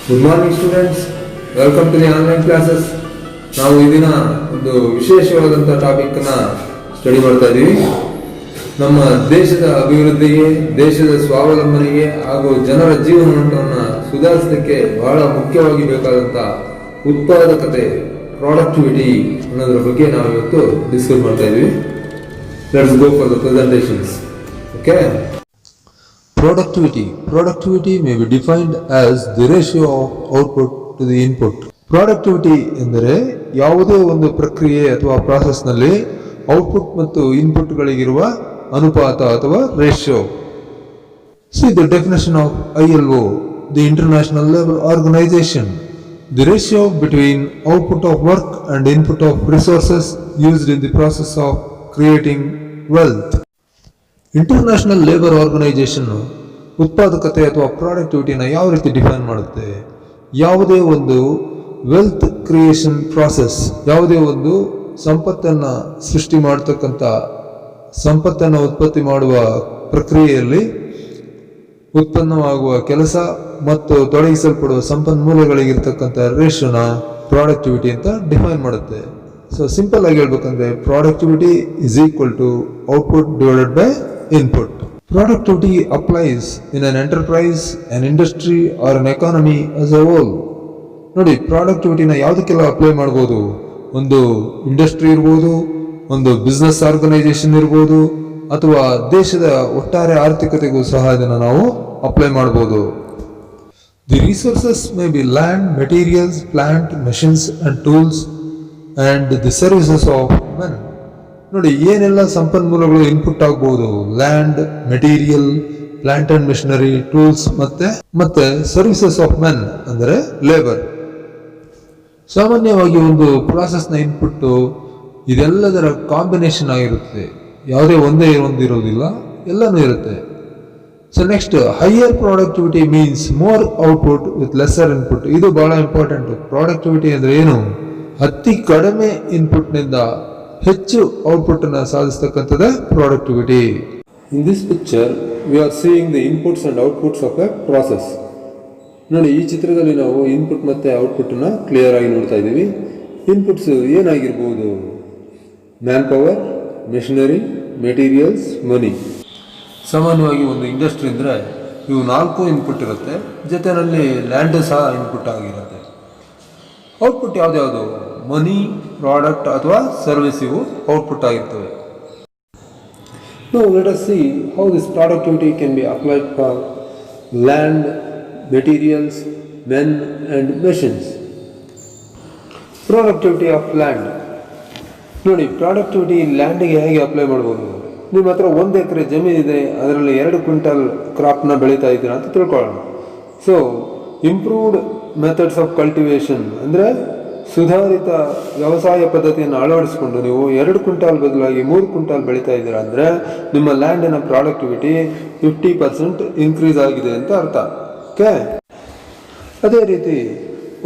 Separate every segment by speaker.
Speaker 1: Good morning students, welcome to the online classes. ನಾವು ಈ ದಿನ ಒಂದು ವಿಶೇಷವಾದಂಥ ಟಾಪಿಕ್ನ ಸ್ಟಡಿ ಮಾಡ್ತಾ ಇದ್ದೀವಿ. ನಮ್ಮ ದೇಶದ ಅಭಿವೃದ್ಧಿಗೆ, ದೇಶದ ಸ್ವಾವಲಂಬನೆಗೆ ಹಾಗೂ ಜನರ ಜೀವನ ಮಟ್ಟವನ್ನು ಸುಧಾರಿಸಲಿಕ್ಕೆ ಬಹಳ ಮುಖ್ಯವಾಗಿ ಬೇಕಾದಂಥ ಉತ್ಪಾದಕತೆ, ಪ್ರಾಡಕ್ಟಿವಿಟಿ ಅನ್ನೋದ್ರ ಬಗ್ಗೆ ನಾವು ಇವತ್ತು ಡಿಸ್ಕಸ್ ಮಾಡ್ತಾ ಇದ್ದೀವಿ. Let's go for the presentations. Okay. Productivity may be defined as the ratio of output to the input. Productivity ಎಂದರೆ ಯಾವುದೇ ಒಂದು ಪ್ರಕ್ರಿಯೆ ಅಥವಾ ಪ್ರಾಸೆಸ್ನಲ್ಲಿ ಔಟ್ಪುಟ್ ಮತ್ತು ಇನ್ಪುಟ್ಗಳಿಗಿರುವ ಅನುಪಾತ ಅಥವಾ ratio. See the definition of ILO, the International Labour Organization. The ratio between output of work and input of resources used in the process of creating wealth. International labour organisation ಉತ್ಪಾದಕತೆ ಅಥವಾ ಪ್ರಾಡಕ್ಟಿವಿಟಿನ ಯಾವ ರೀತಿ define ಮಾಡುತ್ತೆ? ಯಾವುದೇ ಒಂದು wealth creation process, ಯಾವುದೇ ಒಂದು ಸಂಪತ್ತನ್ನು ಸೃಷ್ಟಿ ಮಾಡತಕ್ಕಂಥ, ಸಂಪತ್ತನ್ನು ಉತ್ಪತ್ತಿ ಮಾಡುವ ಪ್ರಕ್ರಿಯೆಯಲ್ಲಿ ಉತ್ಪನ್ನವಾಗುವ ಕೆಲಸ ಮತ್ತು ತೊಡಗಿಸಲ್ಪಡುವ ಸಂಪನ್ಮೂಲಗಳಿಗಿರ್ತಕ್ಕಂಥ ರೇಷಿಯೋನ ಪ್ರಾಡಕ್ಟಿವಿಟಿ ಅಂತ ಡಿಫೈನ್ ಮಾಡುತ್ತೆ. ಸೊ ಸಿಂಪಲ್ ಆಗಿ ಹೇಳ್ಬೇಕಂದ್ರೆ productivity is equal to output divided by input. Productivity applies in an enterprise, an industry or an economy as a whole. ನೋಡಿ, ಪ್ರಾಡಕ್ಟಿವಿಟಿನ ಯಾವುದಕ್ಕೆಲ್ಲ ಅಪ್ಲೈ ಮಾಡ್ಬೋದು? ಒಂದು ಇಂಡಸ್ಟ್ರಿ ಇರ್ಬೋದು, ಒಂದು ಬಿಸ್ನೆಸ್ ಆರ್ಗನೈಸೇಷನ್ ಇರ್ಬೋದು, ಅಥವಾ ದೇಶದ ಒಟ್ಟಾರೆ ಆರ್ಥಿಕತೆಗೂ ಸಹ ಇದನ್ನು ನಾವು ಅಪ್ಲೈ ಮಾಡ್ಬೋದು. The resources may be land, materials, plant, machines and tools and the services of men. ನೋಡಿ, ಏನೆಲ್ಲ ಸಂಪನ್ಮೂಲಗಳು ಇನ್ಪುಟ್ ಆಗ್ಬಹುದು? Land, material, plant and machinery, tools ಮತ್ತೆ ಸರ್ವಿಸಸ್ ಆಫ್ ಮೆನ್ ಅಂದರೆ ಲೇಬರ್. ಸಾಮಾನ್ಯವಾಗಿ ಒಂದು ಪ್ರಾಸೆಸ್ನ ಇನ್ಪುಟ್ ಇದೆಲ್ಲದರ ಕಾಂಬಿನೇಷನ್ ಆಗಿರುತ್ತೆ. ಯಾವುದೇ ಒಂದೇ ಇರೋದಿಲ್ಲ, ಎಲ್ಲನೂ ಇರುತ್ತೆ. So next, higher productivity means more output with lesser input. ಇದು ಬಹಳ ಇಂಪಾರ್ಟೆಂಟ್. ಪ್ರಾಡಕ್ಟಿವಿಟಿ ಅಂದ್ರೆ ಏನು? ಅತಿ ಕಡಿಮೆ ಇನ್ಪುಟ್ನಿಂದ ಹೆಚ್ಚು ಔಟ್ಪುಟ್ ಅನ್ನು ಸಾಧಿಸತಕ್ಕಂಥದ್ದೇ productivity. In this picture we are seeing the inputs and outputs of a process. ನೋಡಿ, ಈ ಚಿತ್ರದಲ್ಲಿ ನಾವು ಇನ್ಪುಟ್ ಮತ್ತು ಔಟ್ಪುಟ್ಟನ್ನು ಕ್ಲಿಯರ್ ಆಗಿ ನೋಡ್ತಾ ಇದ್ದೀವಿ. ಇನ್ಪುಟ್ಸ್ ಏನಾಗಿರ್ಬೋದು? Manpower, machinery, materials, money. ಸಾಮಾನ್ಯವಾಗಿ ಒಂದು ಇಂಡಸ್ಟ್ರಿ ಅಂದರೆ ಇವು 4 ಇನ್ಪುಟ್ ಇರುತ್ತೆ, ಜೊತೆಯಲ್ಲಿ ಲ್ಯಾಂಡ್ ಸಹ ಇನ್ಪುಟ್ ಆಗಿರುತ್ತೆ. ಔಟ್ಪುಟ್ ಯಾವ್ದ್ಯಾವುದು? ಮನಿ, ಪ್ರಾಡಕ್ಟ್ ಅಥವಾ ಸರ್ವಿಸ್, ಇವು ಔಟ್ಪುಟ್ ಆಗಿರ್ತವೆ. Now let us see how this productivity can be applied for land, materials, men and machines. Productivity of land. ನೋಡಿ, ಪ್ರಾಡಕ್ಟಿವಿಟಿ ಲ್ಯಾಂಡ್ಗೆ ಹೇಗೆ ಅಪ್ಲೈ ಮಾಡ್ಬೋದು? ನಿಮ್ಮ ಹತ್ರ 1 ಎಕರೆ ಜಮೀನಿದೆ, ಅದರಲ್ಲಿ 2 ಕ್ವಿಂಟಲ್ ಕ್ರಾಪ್ನ ಬೆಳೀತಾ ಇದ್ದೀರಾ ಅಂತ ತಿಳ್ಕೊಳ್ಳೋಣ. So improved methods of cultivation ಅಂದರೆ ಸುಧಾರಿತ ವ್ಯವಸಾಯ ಪದ್ಧತಿಯನ್ನು ಅಳವಡಿಸಿಕೊಂಡು ನೀವು 2 ಕ್ವಿಂಟಾಲ್ ಬದಲಾಗಿ 3 ಕ್ವಿಂಟಾಲ್ ಬೆಳೀತಾ ಇದ್ದೀರಾ ಅಂದರೆ ನಿಮ್ಮ ಲ್ಯಾಂಡಿನ ಪ್ರಾಡಕ್ಟಿವಿಟಿ 50% ಇನ್ಕ್ರೀಸ್ ಆಗಿದೆ ಅಂತ ಅರ್ಥ. ಓಕೆ. ಅದೇ ರೀತಿ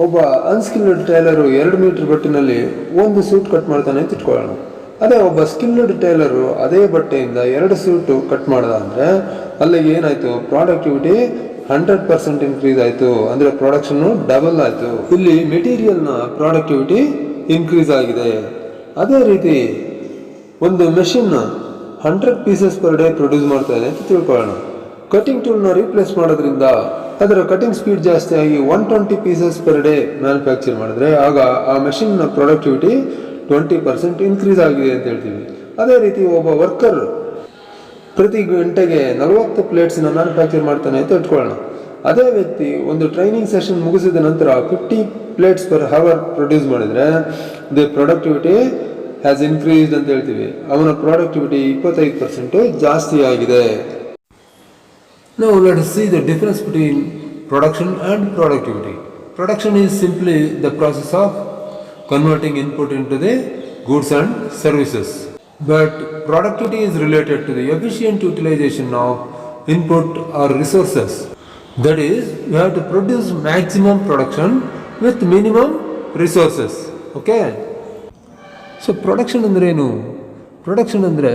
Speaker 1: ಒಬ್ಬ ಅನ್ಸ್ಕಿಲ್ಡ್ ಟೈಲರು 2 ಮೀಟರ್ ಬಟ್ಟೆನಲ್ಲಿ 1 ಸೂಟ್ ಕಟ್ ಮಾಡ್ತಾನೆ ಅಂತ ಇಟ್ಕೊಳ್ಳೋಣ. ಅದೇ ಒಬ್ಬ ಸ್ಕಿಲ್ಡ್ ಟೈಲರು ಅದೇ ಬಟ್ಟೆಯಿಂದ 2 ಸೂಟು ಕಟ್ ಮಾಡ್ದ ಅಂದರೆ ಅಲ್ಲಿಗೆ ಏನಾಯಿತು? ಪ್ರಾಡಕ್ಟಿವಿಟಿ 100% ಇನ್ಕ್ರೀಸ್ ಆಯಿತು. ಅಂದರೆ ಪ್ರೊಡಕ್ಷನ್ನು ಡಬಲ್ ಆಯಿತು. ಇಲ್ಲಿ ಮೆಟೀರಿಯಲ್ನ ಪ್ರಾಡಕ್ಟಿವಿಟಿ ಇನ್ಕ್ರೀಸ್ ಆಗಿದೆ. ಅದೇ ರೀತಿ ಒಂದು machine 100 pieces per day produce ಮಾಡ್ತಾ ಇದೆ ಅಂತ ತಿಳ್ಕೊಳ್ಳೋಣ. ಕಟಿಂಗ್ ಟೂಲ್ನ ರೀಪ್ಲೇಸ್ ಮಾಡೋದ್ರಿಂದ ಅದರ ಕಟಿಂಗ್ ಸ್ಪೀಡ್ ಜಾಸ್ತಿ ಆಗಿ 120 ಪೀಸಸ್ ಪರ್ ಡೇ ಮ್ಯಾನುಫ್ಯಾಕ್ಚರ್ ಮಾಡಿದ್ರೆ ಆಗ ಆ ಮೆಷಿನ್ನ ಪ್ರೊಡಕ್ಟಿವಿಟಿ 20% ಇನ್ಕ್ರೀಸ್ ಆಗಿದೆ ಅಂತ ಹೇಳ್ತೀವಿ. ಅದೇ ರೀತಿ ಒಬ್ಬ ವರ್ಕರ್ ಪ್ರತಿ ಗಂಟೆಗೆ 40 ಪ್ಲೇಟ್ಸ್ನ ಮ್ಯಾನುಫ್ಯಾಕ್ಚರ್ ಮಾಡ್ತಾನೆ ಅಂತ ಇಟ್ಕೊಳ್ಳೋಣ. ಅದೇ ವ್ಯಕ್ತಿ ಒಂದು ಟ್ರೈನಿಂಗ್ ಸೆಷನ್ ಮುಗಿಸಿದ ನಂತರ 50 ಪ್ಲೇಟ್ಸ್ ಪರ್ ಅವರ್ ಪ್ರೊಡ್ಯೂಸ್ ಮಾಡಿದರೆ ದ ಪ್ರೊಡಕ್ಟಿವಿಟಿ ಹ್ಯಾಸ್ ಇನ್ಕ್ರೀಸ್ಡ್ ಅಂತ ಹೇಳ್ತೀವಿ. ಅವನ ಪ್ರೊಡಕ್ಟಿವಿಟಿ 25% ಜಾಸ್ತಿ ಆಗಿದೆ. Now let us see the difference between production and productivity. Production is simply the process of converting input into the goods and services. But productivity is related to the efficient utilization of input or resources. That is, you have to produce maximum production with minimum resources. Okay? So production ಅಂದ್ರೆ ಏನು? Production ಅಂದರೆ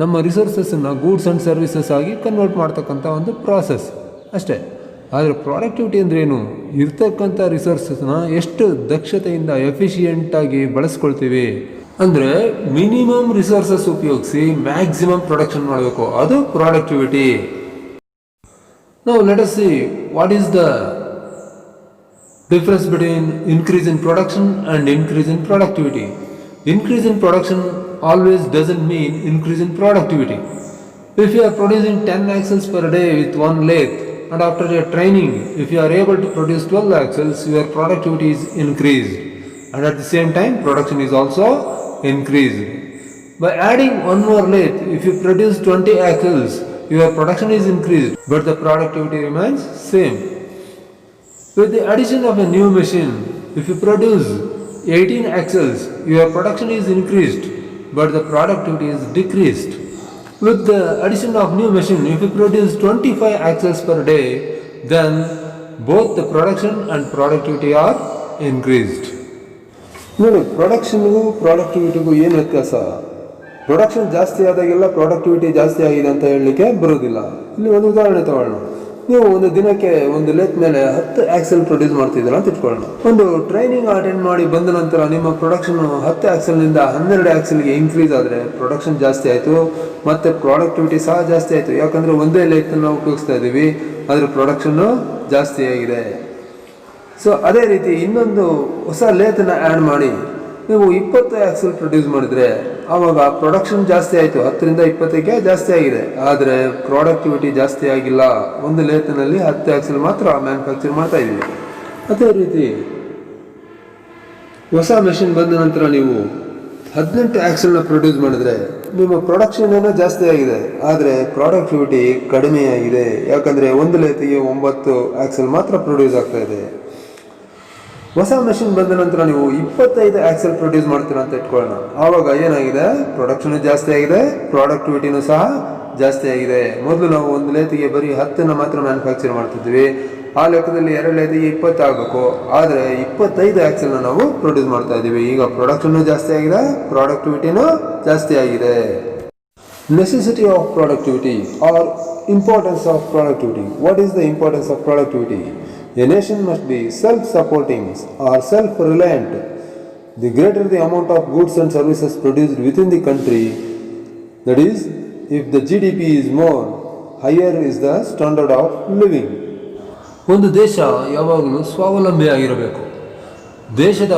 Speaker 1: ನಮ್ಮ ರಿಸೋರ್ಸಸ್ಸನ್ನು goods and services ಆಗಿ convert ಮಾಡ್ತಕ್ಕಂಥ ಒಂದು process ಅಷ್ಟೇ. ಆದರೆ productivity ಅಂದ್ರೇನು? ಇರ್ತಕ್ಕಂಥ ರಿಸೋರ್ಸಸ್ನ ಎಷ್ಟು ದಕ್ಷತೆಯಿಂದ ಎಫಿಷಿಯೆಂಟಾಗಿ ಬಳಸ್ಕೊಳ್ತೀವಿ, ಅಂದರೆ ಮಿನಿಮಮ್ ರಿಸೋರ್ಸಸ್ ಉಪಯೋಗಿಸಿ ಮ್ಯಾಕ್ಸಿಮಮ್ ಪ್ರೊಡಕ್ಷನ್ ಮಾಡಬೇಕು, ಅದು productivity. Now let us see what is the difference between increase in production and increase in productivity. Increase in production always doesn't mean increase in productivity. If you are producing 10 axles per day with one lathe, and after your training, if you are able to produce 12 axles, your productivity is increased, and at the same time production is also increased. By adding one more lathe, if you produce 20 axles, your production is increased, but the productivity remains same. With the addition of a new machine, if you produce 18 axles, your production is increased, but the productivity is decreased. With the addition of new machine, if you produce 25 axles per day, then both the production and productivity are increased. ನೋಡಿ, ಪ್ರೊಡಕ್ಷನ್ಗೂ ಪ್ರಾಡಕ್ಟಿವಿಟಿಗೂ ಏನು ವ್ಯತ್ಯಾಸ? Production ಜಾಸ್ತಿ ಆದಾಗೆಲ್ಲ productivity ಜಾಸ್ತಿ ಆಗಿದೆ ಅಂತ ಹೇಳಲಿಕ್ಕೆ ಬರೋದಿಲ್ಲ. ಇಲ್ಲಿ ಒಂದು ಉದಾಹರಣೆ ತಗೊಳ್ಳೋಣ. ನೀವು ಒಂದು ದಿನಕ್ಕೆ ಒಂದು ಲೇತ್ ಮೇಲೆ 10 ಆಕ್ಸೆಲ್ ಪ್ರೊಡ್ಯೂಸ್ ಮಾಡ್ತಿದ್ದೀರಾ ಅಂತ ಇಟ್ಕೊಳ್ಳೋಣ. ಒಂದು ಟ್ರೈನಿಂಗ್ ಅಟೆಂಡ್ ಮಾಡಿ ಬಂದ ನಂತರ ನಿಮ್ಮ ಪ್ರೊಡಕ್ಷನ್ 10 ಆಕ್ಸೆಲ್ನಿಂದ 12 ಆಕ್ಸೆಲ್ಗೆ ಇನ್ಕ್ರೀಸ್ ಆದರೆ ಪ್ರೊಡಕ್ಷನ್ ಜಾಸ್ತಿ ಆಯಿತು, ಮತ್ತು ಪ್ರಾಡಕ್ಟಿವಿಟಿ ಸಹ ಜಾಸ್ತಿ ಆಯಿತು. ಯಾಕಂದರೆ ಒಂದೇ ಲೇತನ್ನು ನಾವು ಉಪಯೋಗಿಸ್ತಾ ಇದ್ದೀವಿ, ಅದರ ಪ್ರೊಡಕ್ಷನ್ನು ಜಾಸ್ತಿ ಆಗಿದೆ. ಸೊ ಅದೇ ರೀತಿ ಇನ್ನೊಂದು ಹೊಸ ಲೇತನ್ನು ಆ್ಯಡ್ ಮಾಡಿ ನೀವು 20 ಆಕ್ಸೆಲ್ ಪ್ರೊಡ್ಯೂಸ್ ಮಾಡಿದರೆ ಆವಾಗ ಪ್ರೊಡಕ್ಷನ್ ಜಾಸ್ತಿ ಆಯಿತು, 10ರಿಂದ 20ಕ್ಕೆ ಜಾಸ್ತಿ ಆಗಿದೆ, ಆದರೆ ಪ್ರಾಡಕ್ಟಿವಿಟಿ ಜಾಸ್ತಿ ಆಗಿಲ್ಲ. ಒಂದು ಲೇತನಲ್ಲಿ 10 ಆಕ್ಸೆಲ್ ಮಾತ್ರ ಮ್ಯಾನುಫ್ಯಾಕ್ಚರ್ ಮಾಡ್ತಾ ಇದ್ದೀವಿ. ಅದೇ ರೀತಿ ಹೊಸ ಮೆಷಿನ್ ಬಂದ ನಂತರ ನೀವು 18 ಆಕ್ಸೆಲ್ನ ಪ್ರೊಡ್ಯೂಸ್ ಮಾಡಿದರೆ ನಿಮ್ಮ ಪ್ರೊಡಕ್ಷನ್ ಏನೋ ಜಾಸ್ತಿ ಆಗಿದೆ, ಆದರೆ ಪ್ರಾಡಕ್ಟಿವಿಟಿ ಕಡಿಮೆಯಾಗಿದೆ. ಯಾಕಂದರೆ ಒಂದು ಲೇತಿಗೆ 9 ಆಕ್ಸೆಲ್ ಮಾತ್ರ ಪ್ರೊಡ್ಯೂಸ್ ಆಗ್ತಾ ಇದೆ. ಹೊಸ ಮೆಷಿನ್ ಬಂದ ನಂತರ ನೀವು 25 ಆಕ್ಸೆಲ್ ಪ್ರೊಡ್ಯೂಸ್ ಮಾಡ್ತೀರಾ ಅಂತ ಇಟ್ಕೊಳ್ಳೋಣ. ಆವಾಗ ಏನಾಗಿದೆ? ಪ್ರೊಡಕ್ಷನ್ ಜಾಸ್ತಿ ಆಗಿದೆ, ಪ್ರಾಡಕ್ಟಿವಿಟಿನೂ ಸಹ ಜಾಸ್ತಿ ಆಗಿದೆ. ಮೊದಲು ನಾವು ಒಂದು ಲೇತಿಗೆ ಬರೀ 10 ಮಾತ್ರ ಮ್ಯಾನುಫ್ಯಾಕ್ಚರ್ ಮಾಡ್ತಿದ್ವಿ, ಆ ಲೆಕ್ಕದಲ್ಲಿ 2 ಲೇತಿಗೆ 20 ಆಗಬೇಕು, ಆದರೆ 25 ಆಕ್ಸೆಲ್ನ ನಾವು ಪ್ರೊಡ್ಯೂಸ್ ಮಾಡ್ತಾ ಇದ್ದೀವಿ. ಈಗ ಪ್ರೊಡಕ್ಷನ್ನು ಜಾಸ್ತಿ ಆಗಿದೆ, ಪ್ರಾಡಕ್ಟಿವಿಟಿನೂ ಜಾಸ್ತಿ ಆಗಿದೆ. Necessity of productivity or importance of productivity. What is the importance of productivity? A nation must be self-supporting or self-reliant. The greater the amount of goods and services produced within the country, that is, if the GDP is more, higher is the standard of living. ಒಂದು ದೇಶ ಯಾವಾಗಲೂ ಸ್ವಾವಲಂಬಿಯಾಗಿರಬೇಕು. ದೇಶದ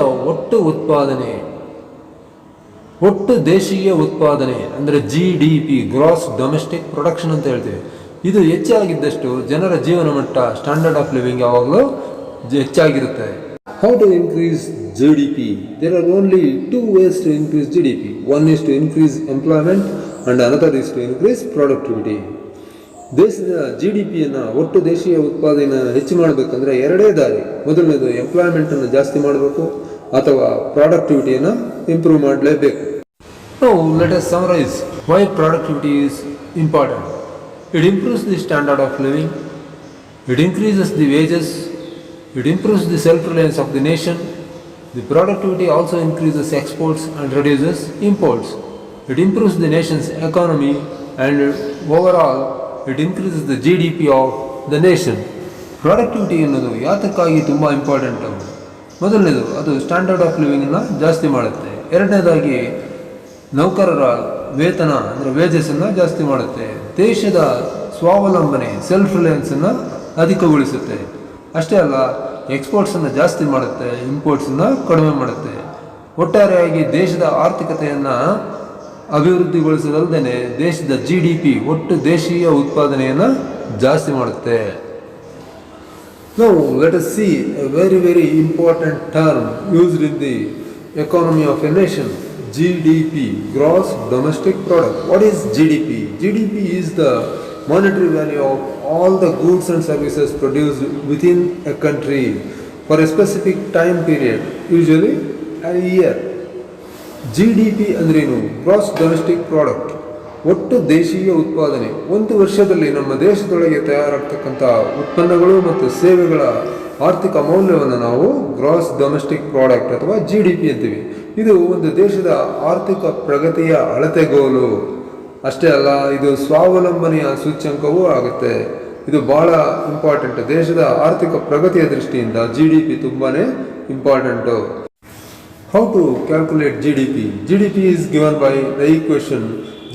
Speaker 1: ಒಟ್ಟು ದೇಶೀಯ ಉತ್ಪಾದನೆ ಅಂದರೆ GDP, gross domestic production ಅಂತ ಹೇಳ್ತೀವಿ, ಇದು ಹೆಚ್ಚಾಗಿದ್ದಷ್ಟು ಜನರ ಜೀವನ ಮಟ್ಟ, ಸ್ಟ್ಯಾಂಡರ್ಡ್ ಆಫ್ ಲಿವಿಂಗ್ ಯಾವಾಗಲೂ ಹೆಚ್ಚಾಗಿರುತ್ತೆ. How to increase GDP? There are only 2 ways to increase GDP. One is to increase employment and another is to increase productivity. ದೇಶದ GDPಯನ್ನು, ಒಟ್ಟು ದೇಶೀಯ ಉತ್ಪಾದನೆ ಹೆಚ್ಚು ಮಾಡಬೇಕಂದ್ರೆ 2 ದಾರಿ. ಮೊದಲನೇದು ಎಂಪ್ಲಾಯ್ಮೆಂಟನ್ನು ಜಾಸ್ತಿ ಮಾಡಬೇಕು, ಅಥವಾ ಪ್ರಾಡಕ್ಟಿವಿಟಿಯನ್ನು ಇಂಪ್ರೂವ್ ಮಾಡಲೇಬೇಕು. Now let us summarize why productivity is important. It improves the standard of living, it increases the wages, it improves the self-reliance of the nation. The productivity also increases exports and reduces imports. It improves the nation's economy and overall it increases the GDP of the nation. Productivity ಅನ್ನೋದು ಯಾತಕ್ಕಾಗಿ ತುಂಬ important? ಮೊದಲನೇದು, ಅದು standard of ಲಿವಿಂಗನ್ನು ಜಾಸ್ತಿ ಮಾಡುತ್ತೆ. ಎರಡನೇದಾಗಿ ನೌಕರರ ವೇತನ ಅಂದರೆ ವೇಜಸನ್ನು ಜಾಸ್ತಿ ಮಾಡುತ್ತೆ. ದೇಶದ ಸ್ವಾವಲಂಬನೆ, ಸೆಲ್ಫ್ ರಿಲಯನ್ಸನ್ನು ಅಧಿಕಗೊಳಿಸುತ್ತೆ. ಅಷ್ಟೇ ಅಲ್ಲ, ಎಕ್ಸ್ಪೋರ್ಟ್ಸನ್ನು ಜಾಸ್ತಿ ಮಾಡುತ್ತೆ, ಇಂಪೋರ್ಟ್ಸನ್ನು ಕಡಿಮೆ ಮಾಡುತ್ತೆ. ಒಟ್ಟಾರೆಯಾಗಿ ದೇಶದ ಆರ್ಥಿಕತೆಯನ್ನು ಅಭಿವೃದ್ಧಿಗೊಳಿಸದಲ್ಲದೆ ದೇಶದ GDP, ಒಟ್ಟು ದೇಶೀಯ ಉತ್ಪಾದನೆಯನ್ನು ಜಾಸ್ತಿ ಮಾಡುತ್ತೆ. Now let us see a very important term used in the economy of a nation. GDP, gross domestic product. What is GDP? GDP is the monetary value of all the goods and services produced within a country for a specific time period, usually a year. GDP ಅಂದ್ರೇನು? Gross domestic product, ಒಟ್ಟು ದೇಶೀಯ ಉತ್ಪಾದನೆ. ಒಂದು ವರ್ಷದಲ್ಲಿ ನಮ್ಮ ದೇಶದೊಳಗೆ ತಯಾರಾಗ್ತಕ್ಕಂಥ ಉತ್ಪನ್ನಗಳು ಮತ್ತು ಸೇವೆಗಳ ಆರ್ಥಿಕ ಮೌಲ್ಯವನ್ನು ನಾವು ಗ್ರಾಸ್ ಡೊಮೆಸ್ಟಿಕ್ ಪ್ರಾಡಕ್ಟ್ ಅಥವಾ GDP ಅಂತೀವಿ. ಇದು ಒಂದು ದೇಶದ ಆರ್ಥಿಕ ಪ್ರಗತಿಯ ಅಳತೆಗೋಲು. ಅಷ್ಟೇ ಅಲ್ಲ, ಇದು ಸ್ವಾವಲಂಬನೆಯ ಸೂಚ್ಯಂಕವೂ ಆಗುತ್ತೆ. ಇದು ಬಹಳ ಇಂಪಾರ್ಟೆಂಟ್. ದೇಶದ ಆರ್ಥಿಕ ಪ್ರಗತಿಯ ದೃಷ್ಟಿಯಿಂದ GDP ತುಂಬಾನೇ important. How to calculate GDP? GDP is given by the equation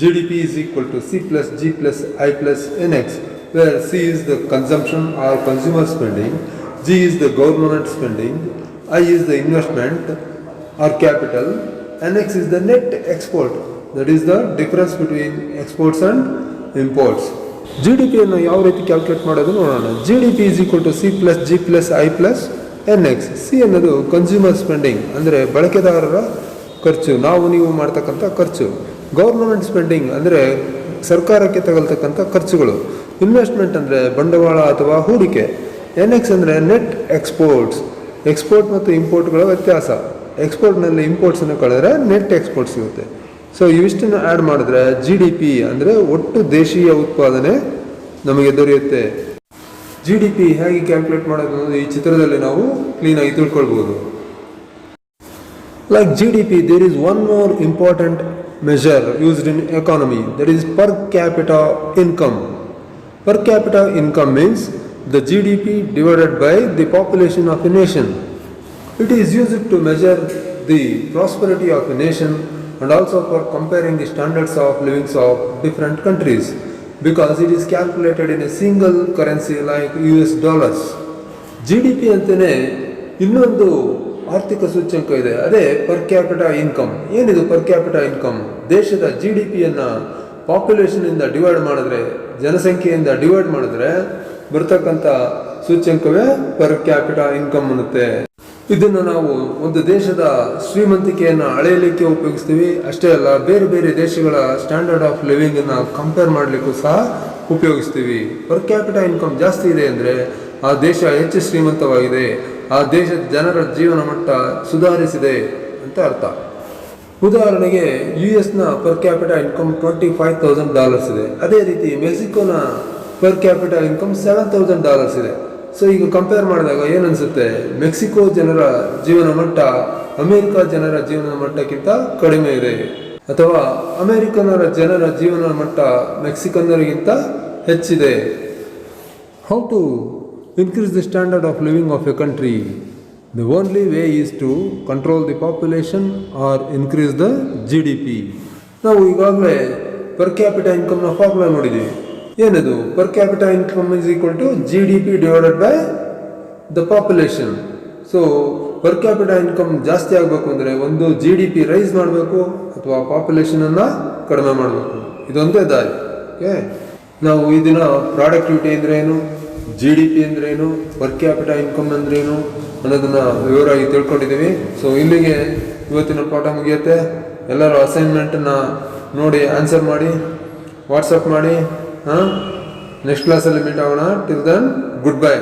Speaker 1: GDP is equal to C plus G plus I plus NX, where C is the consumption or consumer spending, G is the government spending, I is the investment or capital, NX is the net export. That is the difference between exports and imports. GDP ಅನ್ನು ಯಾವ ರೀತಿ calculate ಮಾಡೋದು ನೋಡೋಣ. GDP is equal to C plus G plus I plus NX. C ಅನ್ನೋದು consumer spending, ಅಂದರೆ ಬಳಕೆದಾರರ ಖರ್ಚು, ನಾವು ನೀವು ಮಾಡ್ತಕ್ಕಂಥ ಖರ್ಚು. ಗೌರ್ಮೆಂಟ್ ಸ್ಪೆಂಡಿಂಗ್ ಅಂದರೆ ಸರ್ಕಾರಕ್ಕೆ ತಗೊಳ್ತಕ್ಕಂಥ ಖರ್ಚುಗಳು. ಇನ್ವೆಸ್ಟ್ಮೆಂಟ್ ಅಂದರೆ ಬಂಡವಾಳ ಅಥವಾ ಹೂಡಿಕೆ. NX ಅಂದರೆ ನೆಟ್ ಎಕ್ಸ್ಪೋರ್ಟ್ಸ್. ಎಕ್ಸ್ಪೋರ್ಟ್ ಮತ್ತು ಇಂಪೋರ್ಟ್ಗಳ ವ್ಯತ್ಯಾಸ. ಎಕ್ಸ್ಪೋರ್ಟ್ನಲ್ಲಿ ಇಂಪೋರ್ಟ್ಸನ್ನು ಕಳೆದ್ರೆ ನೆಟ್ ಎಕ್ಸ್ಪೋರ್ಟ್ ಸಿಗುತ್ತೆ. ಸೊ ಇವಿಷ್ಟನ್ನು ಆ್ಯಡ್ ಮಾಡಿದ್ರೆ GDP ಅಂದರೆ ಒಟ್ಟು ದೇಶೀಯ ಉತ್ಪಾದನೆ ನಮಗೆ ದೊರೆಯುತ್ತೆ. GDP ಹೇಗೆ ಕ್ಯಾಲ್ಕುಲೇಟ್ ಮಾಡೋದು ಅನ್ನೋದು ಈ ಚಿತ್ರದಲ್ಲಿ ನಾವು ಕ್ಲೀನಾಗಿ ತಿಳ್ಕೊಳ್ಬೋದು. Like GDP, there is one more important measure used in economy, that is per capita income. Per capita income means the GDP divided by the population of a nation. It is used to measure the prosperity of a nation and also for comparing the standards of living of different countries, because it is calculated in a single currency like US dollars. GDP ಅಂತಲೇ ಇನ್ನೊಂದು ಆರ್ಥಿಕ ಸೂಚ್ಯಂಕ ಇದೆ, ಅದೇ per capita income. ಏನಿದು per capita income? ದೇಶದ GDPಯನ್ನು ಪಾಪ್ಯುಲೇಷನಿಂದ divide ಮಾಡಿದ್ರೆ, ಜನಸಂಖ್ಯೆಯಿಂದ divide ಮಾಡಿದ್ರೆ ಬರ್ತಕ್ಕಂಥ ಸೂಚ್ಯಂಕವೇ ಪರ್ ಕ್ಯಾಪಿಟಾ ಇನ್ಕಮ್ ಅನ್ನುತ್ತೆ. ಇದನ್ನು ನಾವು ಒಂದು ದೇಶದ ಶ್ರೀಮಂತಿಕೆಯನ್ನು ಅಳೆಯಲಿಕ್ಕೆ ಉಪಯೋಗಿಸ್ತೀವಿ. ಅಷ್ಟೇ ಅಲ್ಲ, ಬೇರೆ ಬೇರೆ ದೇಶಗಳ ಸ್ಟ್ಯಾಂಡರ್ಡ್ ಆಫ್ ಲಿವಿಂಗನ್ನು ಕಂಪೇರ್ ಮಾಡಲಿಕ್ಕೂ ಸಹ ಉಪಯೋಗಿಸ್ತೀವಿ. ಪರ್ ಕ್ಯಾಪಿಟಾ ಇನ್ಕಮ್ ಜಾಸ್ತಿ ಇದೆ ಅಂದರೆ ಆ ದೇಶ ಹೆಚ್ಚು ಶ್ರೀಮಂತವಾಗಿದೆ, ಆ ದೇಶದ ಜನರ ಜೀವನ ಮಟ್ಟ ಸುಧಾರಿಸಿದೆ ಅಂತ ಅರ್ಥ. ಉದಾಹರಣೆಗೆ US ಪರ್ ಕ್ಯಾಪಿಟಾ ಇನ್ಕಮ್ $25,000 ಇದೆ. ಅದೇ ರೀತಿ ಮೆಕ್ಸಿಕೋನ ಪರ್ ಕ್ಯಾಪಿಟಾ ಇನ್ಕಮ್ $7,000 ಇದೆ. ಸೊ ಈಗ ಕಂಪೇರ್ ಮಾಡಿದಾಗ ಏನನ್ಸುತ್ತೆ? ಮೆಕ್ಸಿಕೋ ಜನರ ಜೀವನ ಮಟ್ಟ ಅಮೆರಿಕ ಜನರ ಜೀವನ ಮಟ್ಟಕ್ಕಿಂತ ಕಡಿಮೆ ಇದೆ, ಅಥವಾ ಅಮೆರಿಕನರ ಜನರ ಜೀವನ ಮಟ್ಟ ಮೆಕ್ಸಿಕನ್ನರಿಗಿಂತ ಹೆಚ್ಚಿದೆ. How to increase the standard of living of a country? The only way is to control the population or increase the GDP. ನಾವು ಈಗಾಗಲೇ ಪರ್ ಕ್ಯಾಪಿಟಾ ಇನ್ಕಮ್ನ ಫಾರ್ಮುಲಾ ನೋಡಿದ್ದೀವಿ. ಏನದು? Per capita income is equal to GDP divided by the population. So per capita income ಜಾಸ್ತಿ ಆಗಬೇಕು ಅಂದರೆ ಒಂದು GDP rice ಮಾಡಬೇಕು ಅಥವಾ ಪಾಪ್ಯುಲೇಷನನ್ನು ಕಡಿಮೆ ಮಾಡಬೇಕು. ಇದೊಂದೇ ದಾರಿ. ಓಕೆ, ನಾವು ಈ ದಿನ ಪ್ರಾಡಕ್ಟಿವಿಟಿ ಅಂದರೆ ಏನು, GDP ಅಂದರೆ ಏನು, ಪರ್ ಕ್ಯಾಪಿಟಾ ಇನ್ಕಮ್ ಅಂದರೆ ಏನು ಅನ್ನೋದನ್ನು ವಿವರವಾಗಿ ತಿಳ್ಕೊಂಡಿದ್ದೀವಿ. ಸೊ ಇಲ್ಲಿಗೆ ಇವತ್ತಿನ ಪಾಠ ಮುಗಿಯುತ್ತೆ. ಎಲ್ಲರೂ ಅಸೈನ್ಮೆಂಟನ್ನು ನೋಡಿ ಆನ್ಸರ್ ಮಾಡಿ, ವಾಟ್ಸಪ್ ಮಾಡಿ. ನೆಕ್ಸ್ಟ್ ಕ್ಲಾಸಲ್ಲಿ ಮೀಟ್ ಆಗೋಣ. Till then, good bye.